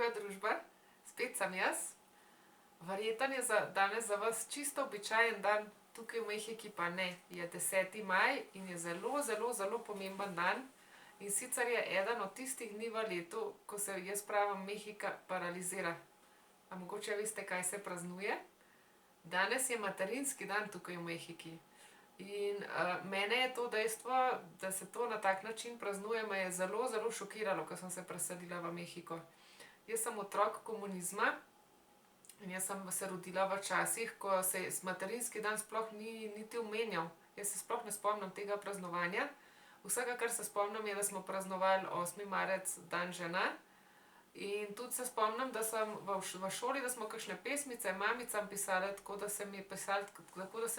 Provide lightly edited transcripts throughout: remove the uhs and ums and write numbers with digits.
Živa družba, spet sem jaz. Verjetno je danes za vas čisto običajen dan, tukaj v Mehiki pa ne. Je 10. maj in je zelo, zelo, zelo pomemben dan. In sicer je eden od tistih dni v letu, ko se, jaz pravim, Mehika paralizira. A mogoče veste, kaj se praznuje? Danes je materinski dan tukaj v Mehiki. In mene je to dejstvo, da se to na tak način praznuje, me je zelo, zelo šokiralo, ko sem se preselila v Mehiko. Jaz sem otrok komunizma in jaz sem se rodila v časih, ko se materinski dan sploh ni niti omenjal. Jaz se sploh ne spomnim tega praznovanja. Vsega, kar se spomnim, je, da smo praznovali 8. marec, dan žena. In tudi se spomnim, da sem v šoli, da smo kakšne pesmice mamicam pisali, tako da se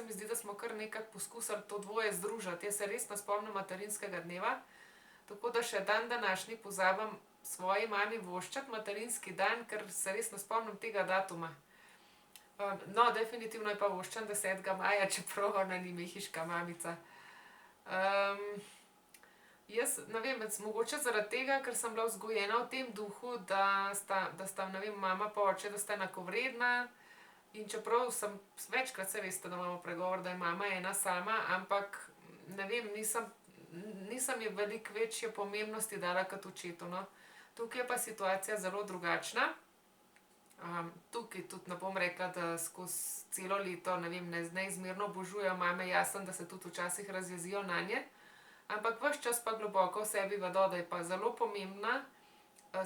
mi zdi, da smo kar nekako poskusili to dvoje združiti. Jaz se res ne spomnim materinskega dneva, tako da še dan današnji pozabim svoji mami voščati materinski dan, ker se res ne spomnim tega datuma. No, definitivno je pa voščen 10. maja, čeprav ona ni mehiška mamica. Jaz ne vem, mogoče zaradi tega, ker sem bila vzgojena v tem duhu, da sta ne vem, mama pa oče, da sta enakovredna. In čeprav sem večkrat, se veste, da imamo pregovor, da je mama ena sama, ampak ne vem, nisem ji veliko večje pomembnosti dala kot očetu, no. Tukaj je pa situacija zelo drugačna. Tukaj tudi ne bom rekla, da skozi celo leto, ne vem, neizmerno obožujejo mame, jasno, da se tudi včasih razjezijo nanje. Ampak ves čas pa globoko v sebi vedo, da je pa zelo pomembna,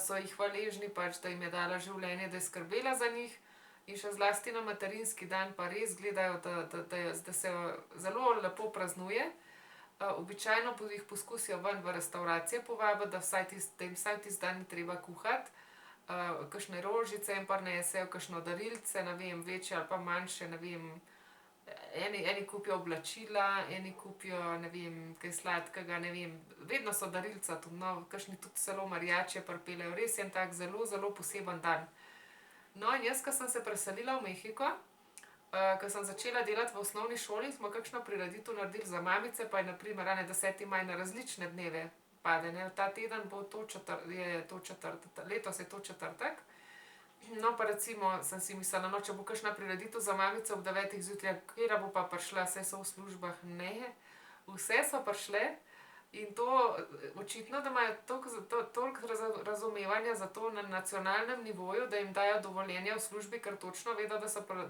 so jih hvaležni pač, da jim je dala življenje, da je skrbela za njih. In še zlasti na materinski dan pa res gledajo, da se zelo lepo praznuje. Običajno jih poskusijo ven v restavracije povabiti, da jim vsaj tisti dan ni treba kuhati. Kakšne rožice jim prinesejo, kakšno darilce, ne vem, večje ali pa manjše, ne vem. Eni kupijo oblačila, eni kupijo, ne vem, kaj sladkega, ne vem. Vedno so darilca tudi, no, kakšni tudi celo mariače pripeljejo. Res je en tak zelo, zelo poseben dan. No, in jaz, ko sem se preselila v Mehiko, ko sem začela delati v osnovni šoli, smo kakšno prireditev naredili za mamice, pa je na primer 10. maj na različne dneve pade, ne. Ta teden bo letos je to četrtek. No, pa recimo sem si mislila, no, če bo kakšna prireditev za mamice ob 9. zjutraj, katera bo pa prišla, saj so v službah. Ne, vse so prišle. In to očitno, da imajo toliko razumevanja za to na nacionalnem nivoju, da jim dajo dovoljenje v službi, ker točno vedo,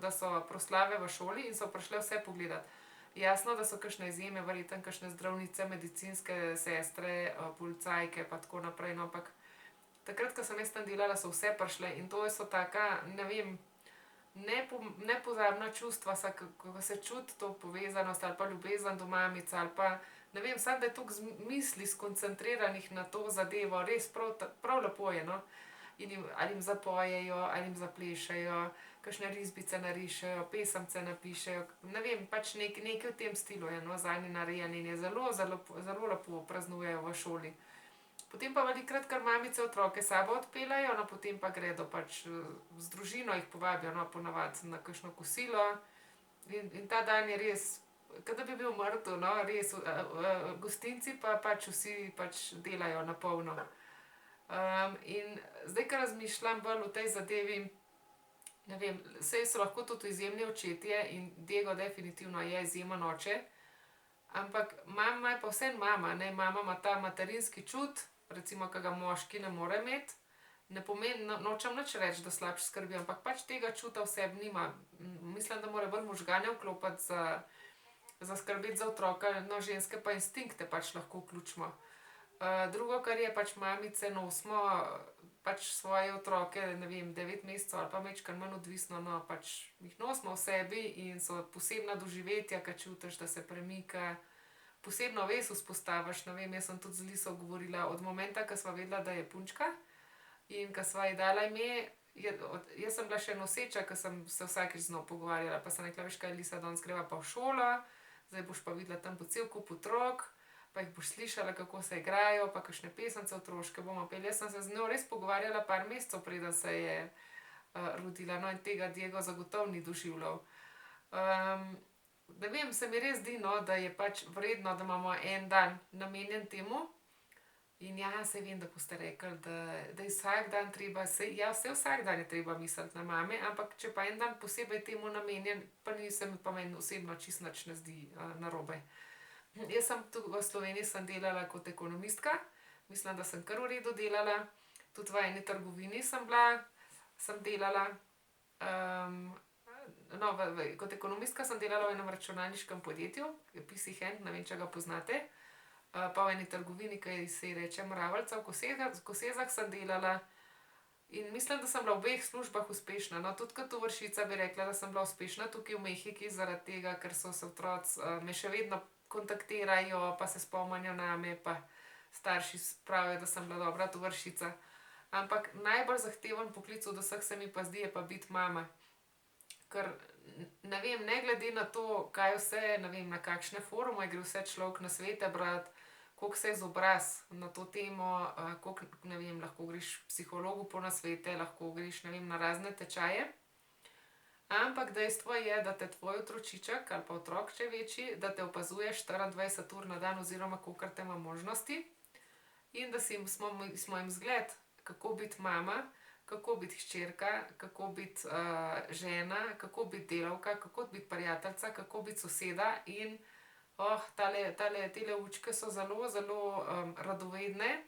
da so proslave v šoli in so prišle vse pogledati. Jasno, da so kakšne izjeme, verjetno kakšne zdravnice, medicinske sestre, policajke pa tako naprej, no, ampak takrat, ko sem jaz tam delala, so vse prišle in to so taka, ne vem, nepozabna čustva, ko se čuti to povezanost ali pa ljubezen do mamic ali pa, ne vem, samo da je toliko misli skoncentriranih na to zadevo, res prav lepo je, no. Ali jim zapojejo, ali jim zaplešejo, kakšne risbice narišejo, pesemce napišejo, ne vem, pač nekaj v tem stilu je, no, zanje narejeno in je zelo, zelo, zelo lepo praznujejo v šoli. Potem pa velikokrat kar mamice otroke s sabo odpeljejo, no, potem pa gredo pač z družino, jih povabijo, no, ponavadi na kakšno kosilo. In ta dan je res, kot da bi bil mrtev, no, res, gostinci pa pač vsi pač delajo na polno. In zdaj, ko razmišljam bolj o tej zadevi, ne vem, saj so lahko tudi izjemni očetje in Diego definitivno je izjemen oče, ampak mama je pa vseeno mama, ne, mama ima ta materinski čut, recimo, ki ga moški ne more imeti. Ne pomeni, nočem nič reči, da slabše skrbi, ampak pač tega čuta v sebi nima. Mislim, da mora bolj možgane vklopiti za skrbeti za otroka, no, ženske pa instinkte pač lahko vključimo. Drugo, kar je, pač mamice nosimo pač svoje otroke, ne vem, 9 mesecev ali pa majčkeno manj odvisno, no, pač jih nosimo v sebi in so posebna doživetja, ko čutiš, da se premika. Posebno vez vzpostaviš, ne vem, jaz sem tudi z Liso govorila od momenta, ko sva vedela, da je punčka in ko sva ji dala ime, jaz sem bila še noseča, ko sem se vsakič z njo pogovarjala, pa sem rekla, veš kaj, Lisa, danes greva pa v šolo, zdaj boš pa videla tam po cel kup otrok, pa jih boš slišala, kako se igrajo, pa kakšne pesemce otroške bomo peli. Jaz sem se z njo res pogovarjala par mesecev, preden se je rodila, no, in tega Diego zagotovo ni doživljal. Ne vem, se mi res zdi, no, da je pač vredno, da imamo en dan namenjen temu. In ja, saj vem, da boste rekli, da je vsak dan treba, ja, vsak dan je treba misliti na mame, ampak če pa en dan posebej temu namenjen, pa meni osebno čisto nič ne zdi narobe. Jaz sem tu v Sloveniji sem delala kot ekonomistka, mislim, da sem kar v redu delala, tudi v eni trgovini sem delala. No, kot ekonomistka sem delala v enem računalniškem podjetju, PC Hand, ne vem, če ga poznate. Pa v eni trgovini, ki se ji reče Mraveljca, v Kosezah sem delala. In mislim, da sem bila v obeh službah uspešna. No, tudi kot tovarišica bi rekla, da sem bila uspešna tukaj v Mehiki, zaradi tega, ker so se otroci me še vedno kontaktirajo, pa se spomnijo name, pa starši pravijo, da sem bila dobra tovarišica. Ampak najbolj zahteven poklic od vseh se mi pa zdi, je pa biti mama. Ker ne vem, ne glede na to, kaj vse, ne vem, na kakšne forume gre vse človek na svete brati, koliko se izobraz na to temo, koliko, ne vem, lahko greš psihologu po nasvete, lahko greš, ne vem, na razne tečaje. Ampak dejstvo je, da te tvoj otročiček ali pa otrok, če je večji, da te opazuje 24 ur na dan oziroma kolikor te ima možnosti. In da smo jim zgled, kako biti mama, kako biti hčerka, kako biti žena, kako biti delavka, kako biti prijateljica, kako biti soseda. In tele učke so zelo, zelo radovedne.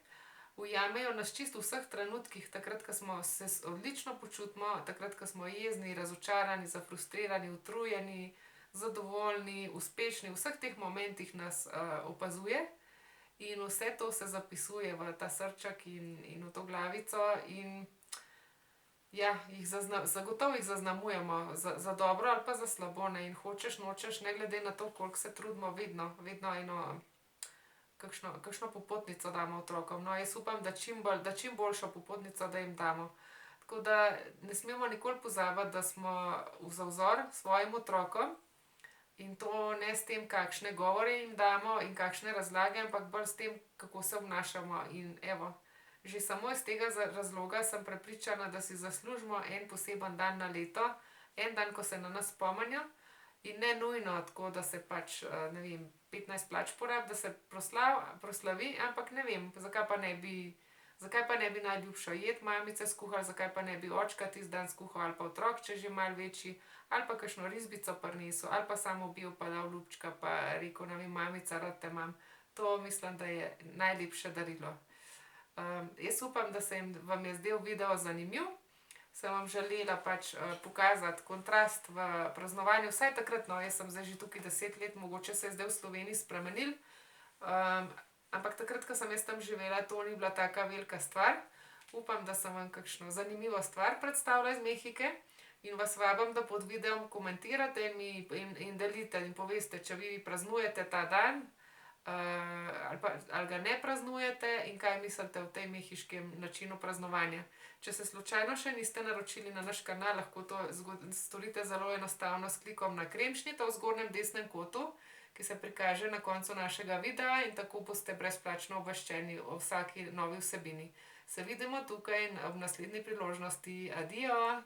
Ujamejo nas čisto v vseh trenutkih, takrat, ko smo se odlično počutimo, takrat, ko smo jezni, razočarani, zafrustrirani, utrujeni, zadovoljni, uspešni, v vseh teh momentih nas opazuje. In vse to se zapisuje v ta srček in v to glavico. In ja, zagotovo jih zaznamujemo za dobro ali pa za slabo, ne. In hočeš, nočeš, ne glede na to, koliko se trudimo, vedno eno kakšno popotnico damo otrokom. No, jaz upam, da čim boljšo popotnico, da jim damo. Tako da ne smemo nikoli pozabiti, da smo za vzor svojim otrokom. In to ne s tem, kakšne govore jim damo in kakšne razlage, ampak bolj s tem, kako se obnašamo. In evo, že samo iz tega razloga sem prepričana, da si zaslužimo en poseben dan na leto, en dan, ko se na nas spomnijo. In ne nujno tako, da se pač, ne vem, 15 plač porabi, da se proslavi, ampak ne vem, zakaj pa ne bi najljubšo jed mamice skuhali, zakaj pa ne bi očka tisti dan skuhal ali pa otrok, če že malo večji, ali pa kakšno risbico prinesel, ali pa samo bil pa dal ljubčka pa rekel, ne vem, mamica, rad te imam. To mislim, da je najlepše darilo. Jaz upam, da vam je zdel video zanimiv. Sem vam želela pač pokazati kontrast v praznovanju, vsaj takrat, no, jaz sem zdaj že tukaj 10 let, mogoče se je zdaj v Sloveniji spremenil. Ampak takrat, ko sem jaz tam živela, to ni bila taka velika stvar. Upam, da sem vam kakšno zanimivo stvar predstavila iz Mehike in vas vabim, da pod videom komentirate in delite in poveste, če vi praznujete ta dan ali ga ne praznujete in kaj mislite o tem mehiškem načinu praznovanja. Če se slučajno še niste naročili na naš kanal, lahko to storite zelo enostavno s klikom na kremšnito v zgornjem desnem kotu, ki se prikaže na koncu našega videa, in tako boste brezplačno obveščeni o vsaki novi vsebini. Se vidimo tukaj ob naslednji priložnosti. Adijo!